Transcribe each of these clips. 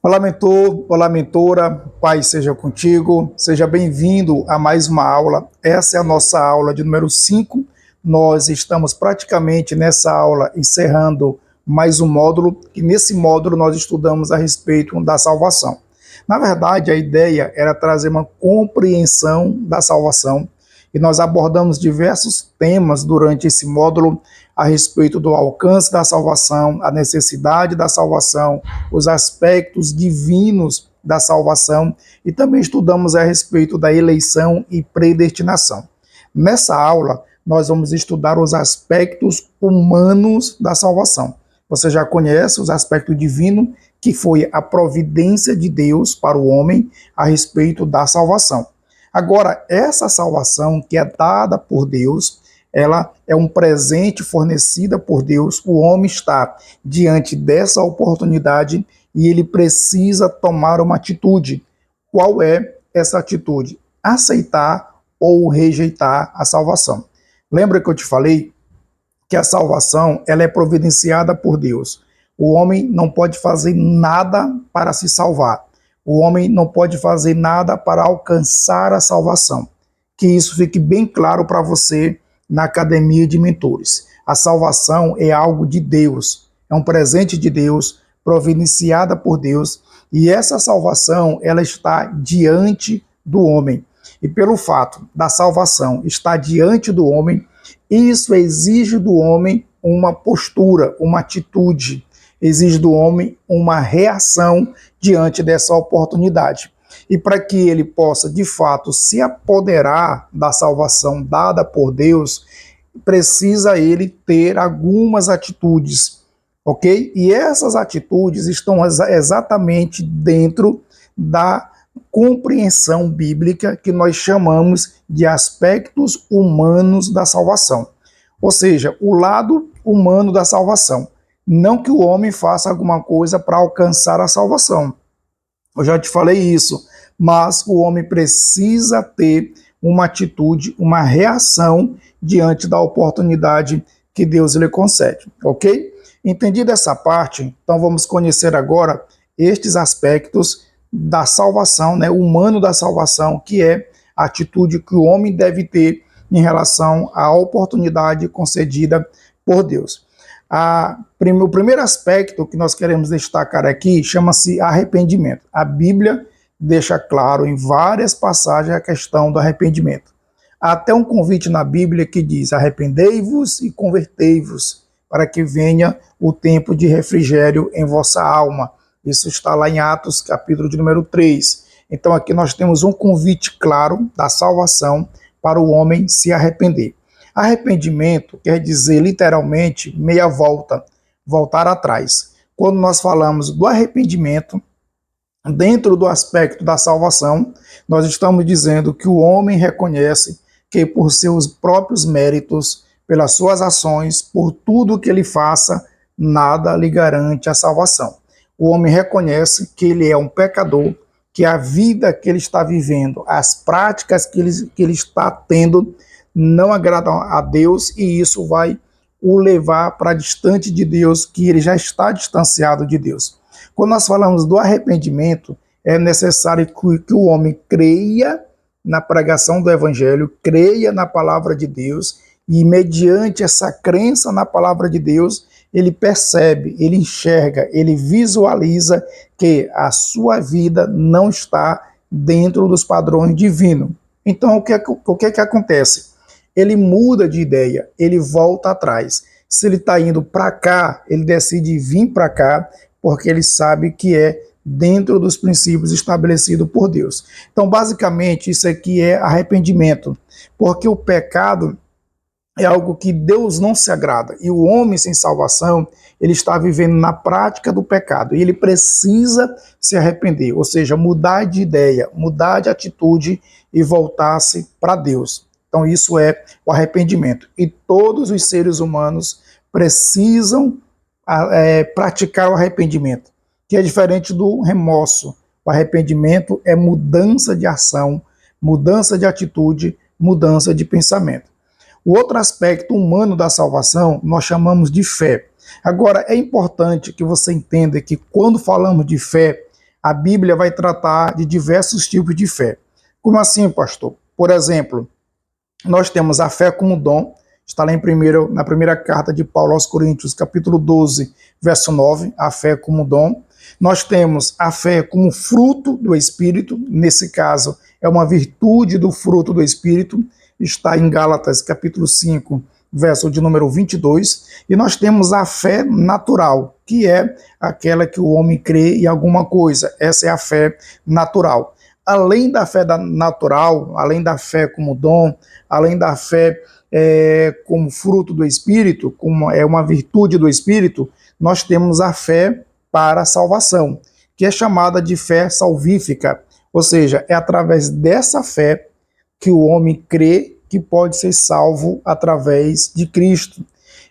Olá, mentor, olá, mentora, paz seja contigo, seja bem-vindo a mais uma aula. Essa é a nossa aula de número 5. Nós estamos praticamente nessa aula encerrando mais um módulo, e nesse módulo nós estudamos a respeito da salvação. Na verdade, a ideia era trazer uma compreensão da salvação, e nós abordamos diversos temas durante esse módulo a respeito do alcance da salvação, a necessidade da salvação, os aspectos divinos da salvação e também estudamos a respeito da eleição e predestinação. Nessa aula, nós vamos estudar os aspectos humanos da salvação. Você já conhece os aspectos divinos, que foi a providência de Deus para o homem a respeito da salvação. Agora, essa salvação que é dada por Deus, ela é um presente fornecida por Deus. O homem está diante dessa oportunidade e ele precisa tomar uma atitude. Qual é essa atitude? Aceitar ou rejeitar a salvação. Lembra que eu te falei que a salvação ela é providenciada por Deus. O homem não pode fazer nada para se salvar. O homem não pode fazer nada para alcançar a salvação. Que isso fique bem claro para você na Academia de Mentores. A salvação é algo de Deus, é um presente de Deus, providenciada por Deus, e essa salvação ela está diante do homem. E pelo fato da salvação estar diante do homem, isso exige do homem uma postura, uma atitude, exige do homem uma reação diante dessa oportunidade. E para que ele possa, de fato, se apoderar da salvação dada por Deus, precisa ele ter algumas atitudes, ok? E essas atitudes estão exatamente dentro da compreensão bíblica que nós chamamos de aspectos humanos da salvação. Ou seja, o lado humano da salvação. Não que o homem faça alguma coisa para alcançar a salvação. Eu já te falei isso, mas o homem precisa ter uma atitude, uma reação diante da oportunidade que Deus lhe concede, ok? Entendida essa parte, então vamos conhecer agora estes aspectos da salvação, né, humano da salvação, que é a atitude que o homem deve ter em relação à oportunidade concedida por Deus. O primeiro aspecto que nós queremos destacar aqui chama-se arrependimento. A Bíblia deixa claro em várias passagens a questão do arrependimento. Há até um convite na Bíblia que diz: arrependei-vos e convertei-vos, para que venha o tempo de refrigério em vossa alma. Isso está lá em Atos, capítulo de número 3. Então aqui nós temos um convite claro da salvação para o homem se arrepender. Arrependimento quer dizer literalmente meia volta, voltar atrás. Quando nós falamos do arrependimento, dentro do aspecto da salvação, nós estamos dizendo que o homem reconhece que por seus próprios méritos, pelas suas ações, por tudo que ele faça, nada lhe garante a salvação. O homem reconhece que ele é um pecador, que a vida que ele está vivendo, as práticas que ele está tendo, não agradam a Deus, e isso vai o levar para distante de Deus, que ele já está distanciado de Deus. Quando nós falamos do arrependimento, é necessário que o homem creia na pregação do Evangelho, creia na palavra de Deus, e mediante essa crença na palavra de Deus, ele percebe, ele enxerga, ele visualiza que a sua vida não está dentro dos padrões divinos. Então, o que acontece? Ele muda de ideia, ele volta atrás. Se ele está indo para cá, ele decide vir para cá, porque ele sabe que é dentro dos princípios estabelecidos por Deus. Então, basicamente, isso aqui é arrependimento, porque o pecado é algo que Deus não se agrada, e o homem sem salvação, ele está vivendo na prática do pecado, e ele precisa se arrepender, ou seja, mudar de ideia, mudar de atitude e voltar-se para Deus. Então isso é o arrependimento, e todos os seres humanos precisam praticar o arrependimento, que é diferente do remorso. O arrependimento é mudança de ação, mudança de atitude, mudança de pensamento. O outro aspecto humano da salvação nós chamamos de fé. Agora, é importante que você entenda que quando falamos de fé, a Bíblia vai tratar de diversos tipos de fé. Como assim, pastor? Por exemplo, nós temos a fé como dom, está lá na primeira carta de Paulo aos Coríntios, capítulo 12, verso 9, a fé como dom. Nós temos a fé como fruto do Espírito, nesse caso é uma virtude do fruto do Espírito, está em Gálatas, capítulo 5, verso de número 22, e nós temos a fé natural, que é aquela que o homem crê em alguma coisa, essa é a fé natural. Além da fé natural, além da fé como dom, além da fé como fruto do Espírito, como é uma virtude do Espírito, nós temos a fé para a salvação, que é chamada de fé salvífica, ou seja, é através dessa fé que o homem crê que pode ser salvo através de Cristo.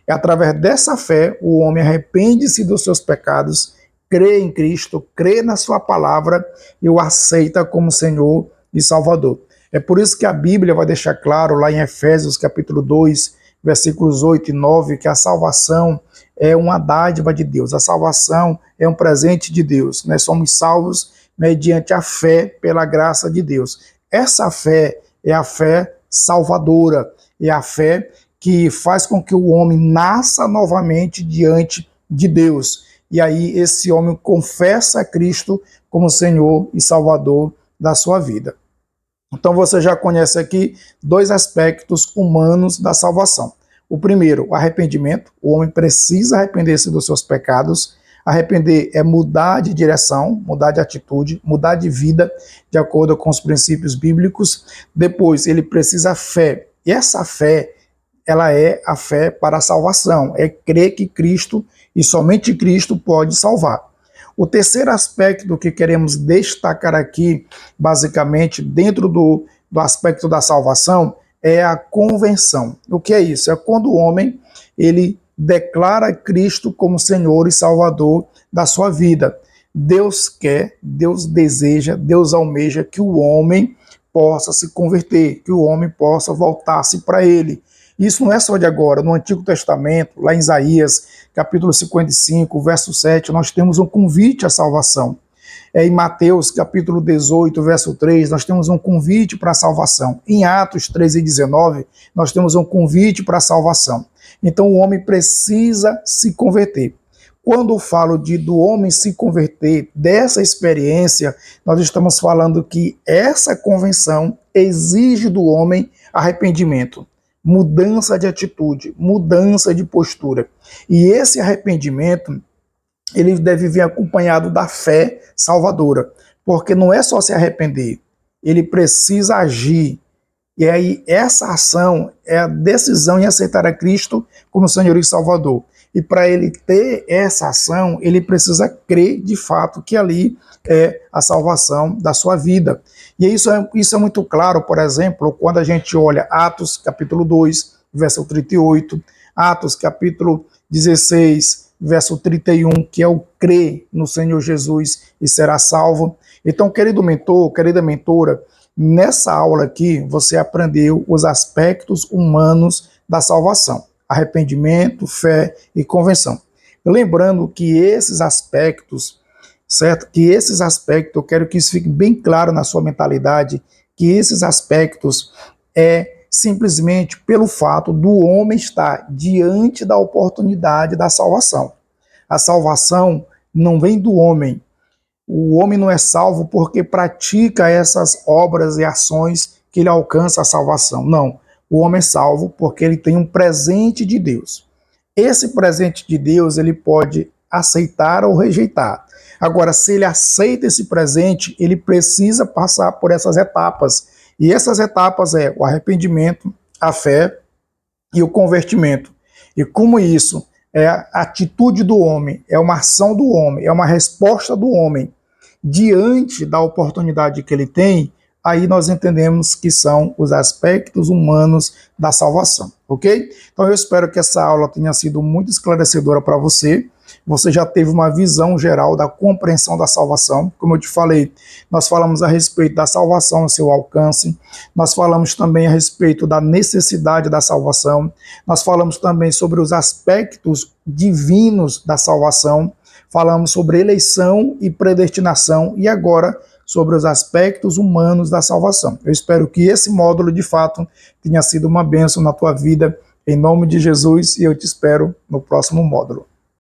É através dessa fé o homem arrepende-se dos seus pecados, crê em Cristo, crê na sua palavra e o aceita como Senhor e Salvador. É por isso que a Bíblia vai deixar claro lá em Efésios capítulo 2, versículos 8 e 9, que a salvação é uma dádiva de Deus, a salvação é um presente de Deus. Nós somos salvos mediante a fé pela graça de Deus. Essa fé é a fé salvadora, é a fé que faz com que o homem nasça novamente diante de Deus. E aí esse homem confessa a Cristo como Senhor e Salvador da sua vida. Então você já conhece aqui dois aspectos humanos da salvação. O primeiro, o arrependimento. O homem precisa arrepender-se dos seus pecados. Arrepender é mudar de direção, mudar de atitude, mudar de vida, de acordo com os princípios bíblicos. Depois, ele precisa fé. E essa fé, ela é a fé para a salvação. É crer que Cristo, e somente Cristo, pode salvar. O terceiro aspecto que queremos destacar aqui, basicamente, dentro do aspecto da salvação, é a conversão. O que é isso? É quando o homem ele declara Cristo como Senhor e Salvador da sua vida. Deus quer, Deus deseja, Deus almeja que o homem possa se converter, que o homem possa voltar-se para ele. Isso não é só de agora. No Antigo Testamento, lá em Isaías, capítulo 55, verso 7, nós temos um convite à salvação. Em Mateus, capítulo 18, verso 3, nós temos um convite para a salvação. Em Atos 13 e 19, nós temos um convite para a salvação. Então o homem precisa se converter. Quando eu falo do homem se converter, dessa experiência, nós estamos falando que essa conversão exige do homem arrependimento, mudança de atitude, mudança de postura. E esse arrependimento, ele deve vir acompanhado da fé salvadora, porque não é só se arrepender, ele precisa agir. E aí essa ação é a decisão em aceitar a Cristo como Senhor e Salvador. E para ele ter essa ação, ele precisa crer de fato que ali é a salvação da sua vida. E isso é muito claro, por exemplo, quando a gente olha Atos capítulo 2, verso 38, Atos capítulo 16, verso 31, que é o crer no Senhor Jesus e será salvo. Então, querido mentor, querida mentora, nessa aula aqui você aprendeu os aspectos humanos da salvação: arrependimento, fé e conversão. Lembrando que esses aspectos, certo? Que esses aspectos, eu quero que isso fique bem claro na sua mentalidade, que esses aspectos simplesmente pelo fato do homem estar diante da oportunidade da salvação. A salvação não vem do homem. O homem não é salvo porque pratica essas obras e ações que ele alcança a salvação. Não. O homem é salvo porque ele tem um presente de Deus. Esse presente de Deus ele pode aceitar ou rejeitar. Agora, se ele aceita esse presente, ele precisa passar por essas etapas. E essas etapas é o arrependimento, a fé e o convertimento. E como isso é a atitude do homem, é uma ação do homem, é uma resposta do homem diante da oportunidade que ele tem, aí nós entendemos que são os aspectos humanos da salvação, ok? Então eu espero que essa aula tenha sido muito esclarecedora para você. Você já teve uma visão geral da compreensão da salvação. Como eu te falei, nós falamos a respeito da salvação, seu alcance. Nós falamos também a respeito da necessidade da salvação. Nós falamos também sobre os aspectos divinos da salvação. falamos sobre eleição e predestinação e agora sobre os aspectos humanos da salvação. Eu espero que esse módulo, de fato, tenha sido uma bênção na tua vida, em nome de Jesus, e eu te espero no próximo módulo.